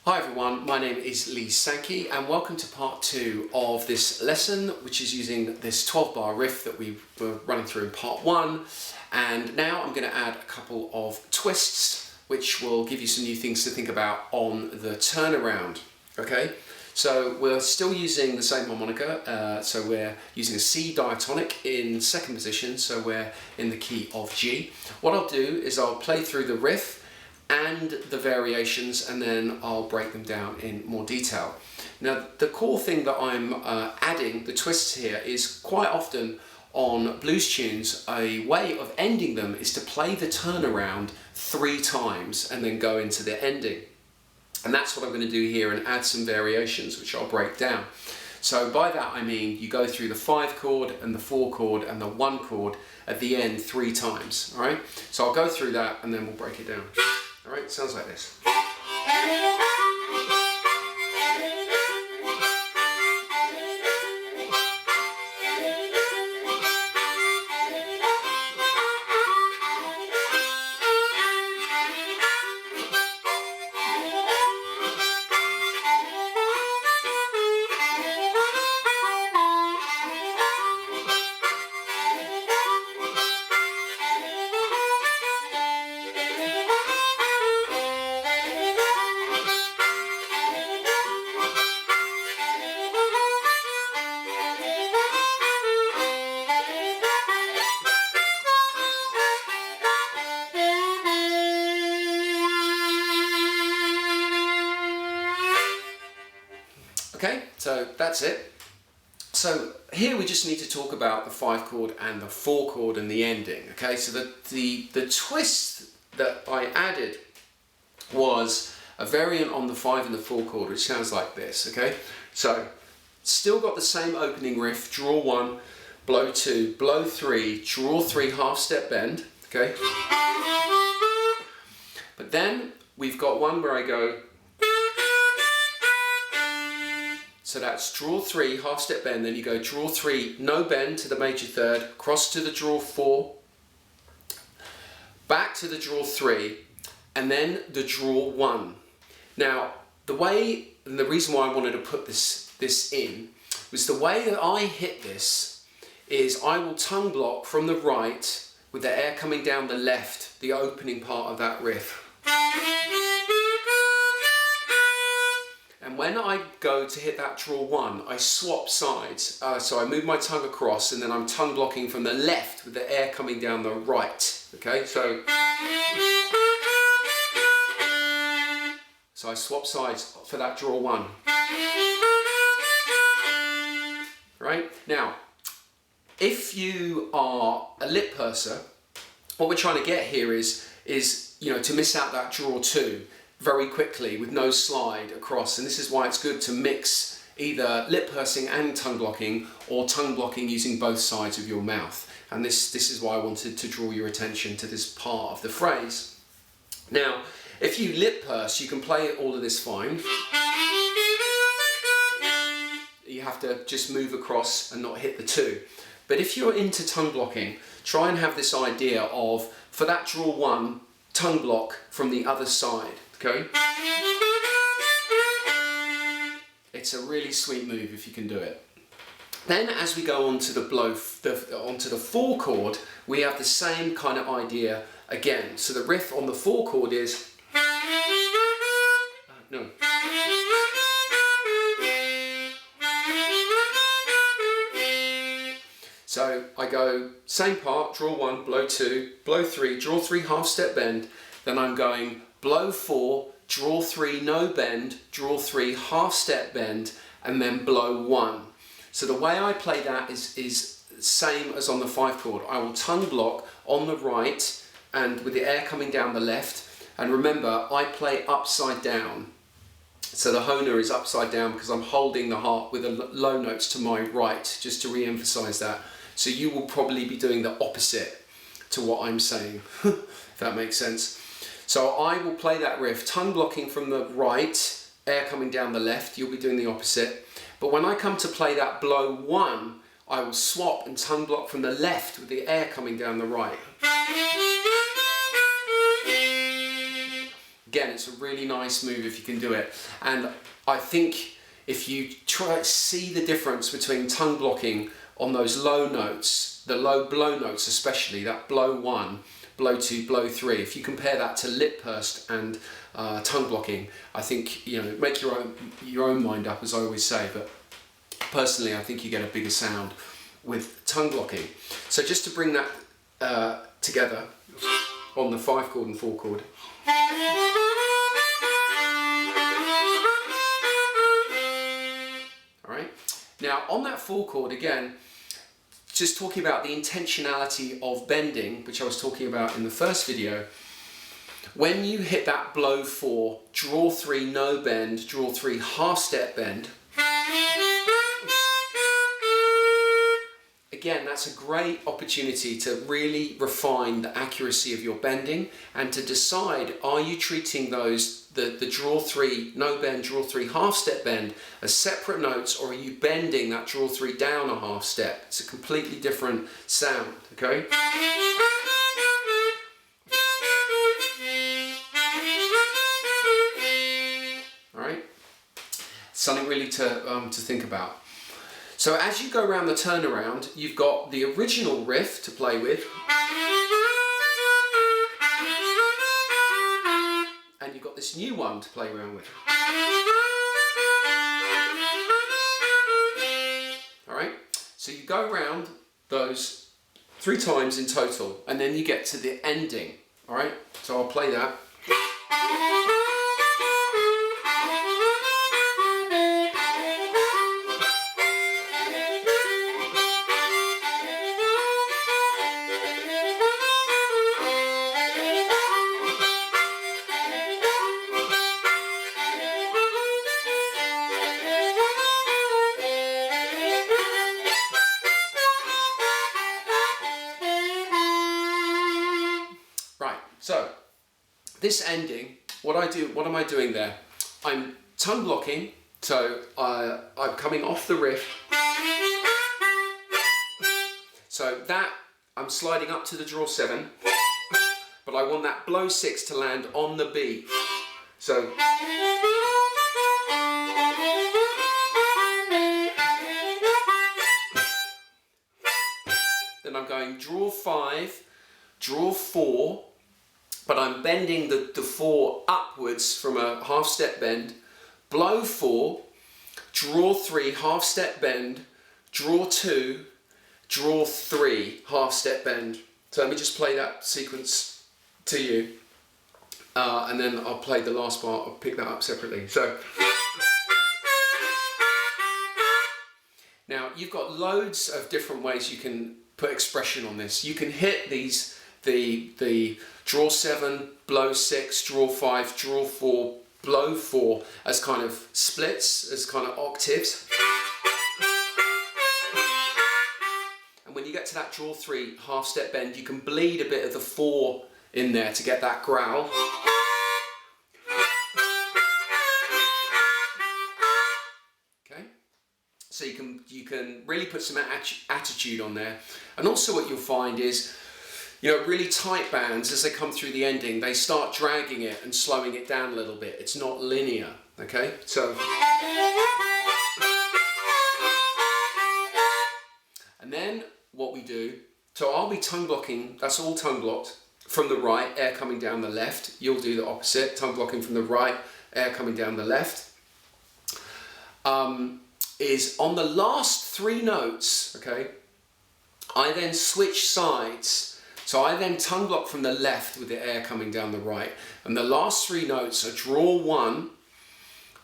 Hi everyone, my name is Sankey and welcome to part 2 of this lesson, which is using this 12-bar riff that we were running through in part 1. And now I'm going to add a couple of twists which will give you some new things to think about on the turnaround. Okay, so we're still using the same harmonica, so we're using a C diatonic in second position, so we're in the key of G. What I'll do is I'll play through the riff and the variations, and then I'll break them down in more detail. Now, the core thing that I'm adding, the twists here, is quite often on blues tunes, a way of ending them is to play the turnaround 3 times and then go into the ending. And that's what I'm going to do here and add some variations, which I'll break down. So by that I mean you go through the 5 chord and the 4 chord and the 1 chord at the end 3 times, all right? So I'll go through that and then we'll break it down. All right, sounds like this. Okay, so that's it. So here we just need to talk about the 5 chord and the 4 chord and the ending. Okay, so the twist that I added was a variant on the 5 and the 4 chord, which sounds like this. Okay, so still got the same opening riff: draw 1, blow 2, blow 3, draw 3, half step bend. Okay, but then we've got one where I go. So that's draw 3, half step bend, then you go draw 3, no bend to the major third, cross to the draw 4, back to the draw 3, and then the draw 1. Now, the way, and the reason why I wanted to put this in, was the way that I hit this is I will tongue block from the right with the air coming down the left, the opening part of that riff. And when I go to hit that draw 1, I swap sides. So I move my tongue across and then I'm tongue blocking from the left with the air coming down the right. Okay, so I swap sides for that draw 1. Right? Now, if you are a lip purser, what we're trying to get here is to miss out that draw 2 very quickly with no slide across, and this is why it's good to mix either lip pursing and tongue blocking, or tongue blocking using both sides of your mouth. And this is why I wanted to draw your attention to this part of the phrase. Now, if you lip purse, you can play all of this fine. You have to just move across and not hit the 2. But if you're into tongue blocking, try and have this idea of, for that draw 1, tongue block from the other side. Okay? It's a really sweet move if you can do it. Then as we go on to onto the 4 chord, we have the same kind of idea again. So the riff on the 4 chord is no. So I go same part, draw 1, blow 2, blow 3, draw 3, half step bend, then I'm going blow 4, draw 3, no bend, draw 3, half step bend, and then blow 1. So the way I play that is same as on the 5 chord. I will tongue block on the right and with the air coming down the left. And remember, I play upside down. So the honer is upside down because I'm holding the harp with the low notes to my right, just to re-emphasize that. So you will probably be doing the opposite to what I'm saying, if that makes sense. So I will play that riff, tongue blocking from the right, air coming down the left. You'll be doing the opposite. But when I come to play that blow 1, I will swap and tongue block from the left with the air coming down the right. again, it's a really nice move if you can do it. And I think if you try to see the difference between tongue blocking on those low notes, the low blow notes especially, that blow 1, blow 2, blow 3, if you compare that to lip pursed and tongue blocking, I think, you know, make your own mind up, as I always say, but personally I think you get a bigger sound with tongue blocking. So just to bring that together on the 5 chord and 4 chord. Alright, now on that 4 chord again, just talking about the intentionality of bending, which I was talking about in the first video. When you hit that blow 4, draw 3, no bend, draw 3, half step bend. Again, that's a great opportunity to really refine the accuracy of your bending and to decide, are you treating those, the draw 3, no bend, draw 3, half step bend as separate notes, or are you bending that draw 3 down a half step? It's a completely different sound, okay? All right, something really to think about. So as you go around the turnaround, you've got the original riff to play with, and you've got this new one to play around with. Alright, so you go around those 3 times in total, and then you get to the ending. Alright, so I'll play that. So, this ending, what am I doing there? I'm tongue blocking, so I'm coming off the riff. So that, I'm sliding up to the draw 7, but I want that blow 6 to land on the beat. So, then I'm going draw 5, draw 4, but I'm bending the 4 upwards from a half step bend, blow 4, draw 3, half step bend, draw 2, draw 3, half step bend. So let me just play that sequence to you, and then I'll play the last part, I'll pick that up separately. So, now you've got loads of different ways you can put expression on this. You can hit these, the draw 7, blow 6, draw 5, draw 4, blow 4 as kind of splits, as kind of octaves. And when you get to that draw 3 half step bend, you can bleed a bit of the 4 in there to get that growl. Okay, so you can really put some attitude on there. And also what you'll find is, you know, really tight bands, as they come through the ending, they start dragging it and slowing it down a little bit. It's not linear, okay? So, and then what we do, so I'll be tongue blocking, that's all tongue blocked, from the right, air coming down the left. You'll do the opposite, tongue blocking from the right, air coming down the left. Is on the last 3 notes, okay, I then switch sides. So I then tongue block from the left with the air coming down the right. And the last 3 notes are draw 1,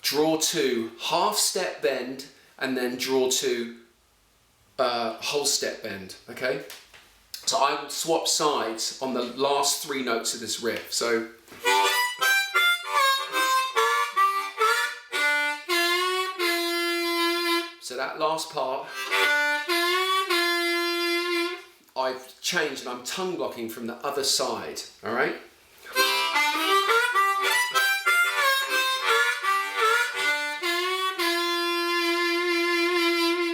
draw 2, half step bend, and then draw 2, whole step bend, okay? So I will swap sides on the last 3 notes of this riff. So, that last part, I've changed and I'm tongue blocking from the other side, all right?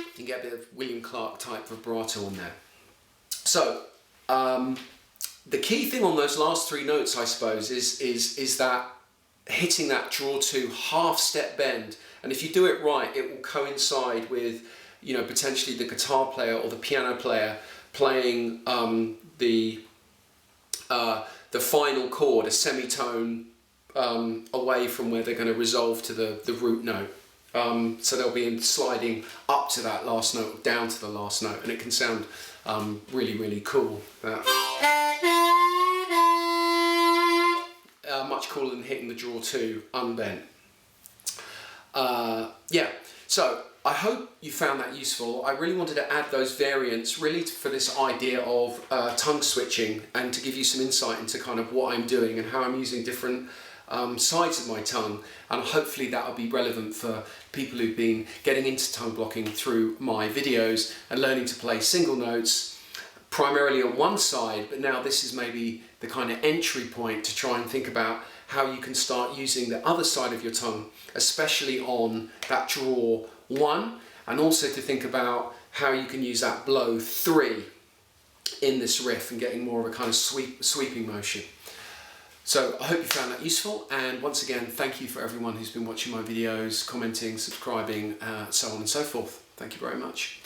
You can get a bit of William Clark type vibrato on there. So, the key thing on those last 3 notes, I suppose, is that hitting that draw 2 half step bend, and if you do it right, it will coincide with, you know, potentially the guitar player or the piano player playing the final chord, a semitone away from where they're going to resolve to the root note. So they'll be sliding up to that last note, down to the last note, and it can sound really, really cool. Much cooler than hitting the draw 2 unbent. Yeah, so I hope you found that useful. I really wanted to add those variants really for this idea of tongue switching, and to give you some insight into kind of what I'm doing and how I'm using different sides of my tongue, and hopefully that will be relevant for people who've been getting into tongue blocking through my videos and learning to play single notes primarily on one side, but now this is maybe the kind of entry point to try and think about how you can start using the other side of your tongue, especially on that draw 1, and also to think about how you can use that blow 3 in this riff and getting more of a kind of sweeping motion. So I hope you found that useful, and once again, thank you for everyone who's been watching my videos, commenting, subscribing, so on and so forth. Thank you very much.